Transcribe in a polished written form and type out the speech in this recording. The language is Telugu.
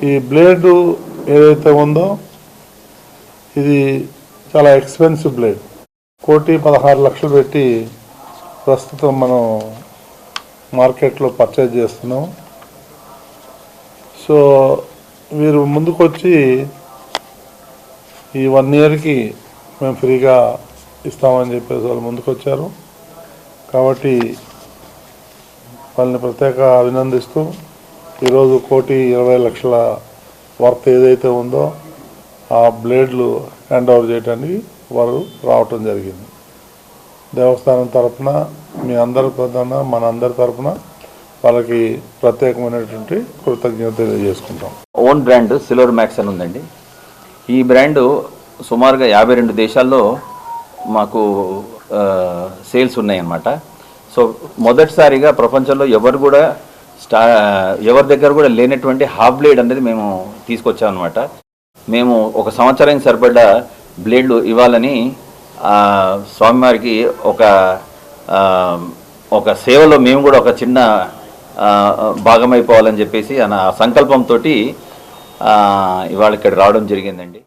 ఈ బ్లేడు ఏదైతే ఉందో ఇది చాలా ఎక్స్పెన్సివ్ బ్లేడ్. 1,16,00,000 పెట్టి ప్రస్తుతం మనం మార్కెట్లో పర్చేజ్ చేస్తున్నాం. సో వీరు ముందుకొచ్చి ఈ 1 ఇయర్కి మేము ఫ్రీగా ఇస్తామని చెప్పేసి వాళ్ళు ముందుకొచ్చారు. కాబట్టి వాళ్ళని ప్రత్యేక అభినందిస్తూ ఈరోజు 1,20,00,000 వర్త్ ఏదైతే ఉందో ఆ బ్లేడ్లు హ్యాండ్ ఓవర్ చేయడానికి వారు రావటం జరిగింది. దేవస్థానం తరఫున మీ అందరి తరఫున మనందరి తరఫున వాళ్ళకి ప్రత్యేకమైనటువంటి కృతజ్ఞత తెలియజేసుకుంటాం. ఓన్ బ్రాండ్ సిల్వర్ మ్యాక్స్ అని ఉందండి. ఈ బ్రాండ్ సుమారుగా 52 దేశాల్లో మాకు సేల్స్ ఉన్నాయన్నమాట. సో మొదటిసారిగా ప్రపంచంలో ఎవరి దగ్గర కూడా లేనటువంటి హాఫ్ బ్లేడ్ అనేది మేము తీసుకొచ్చామన్నమాట. మేము ఒక సంవత్సరానికి సరిపడ్డ బ్లేడ్లు ఇవ్వాలని స్వామివారికి ఒక సేవలో మేము కూడా ఒక చిన్న భాగమైపోవాలని చెప్పేసి ఆ సంకల్పంతో ఇవాళ ఇక్కడ రావడం జరిగిందండి.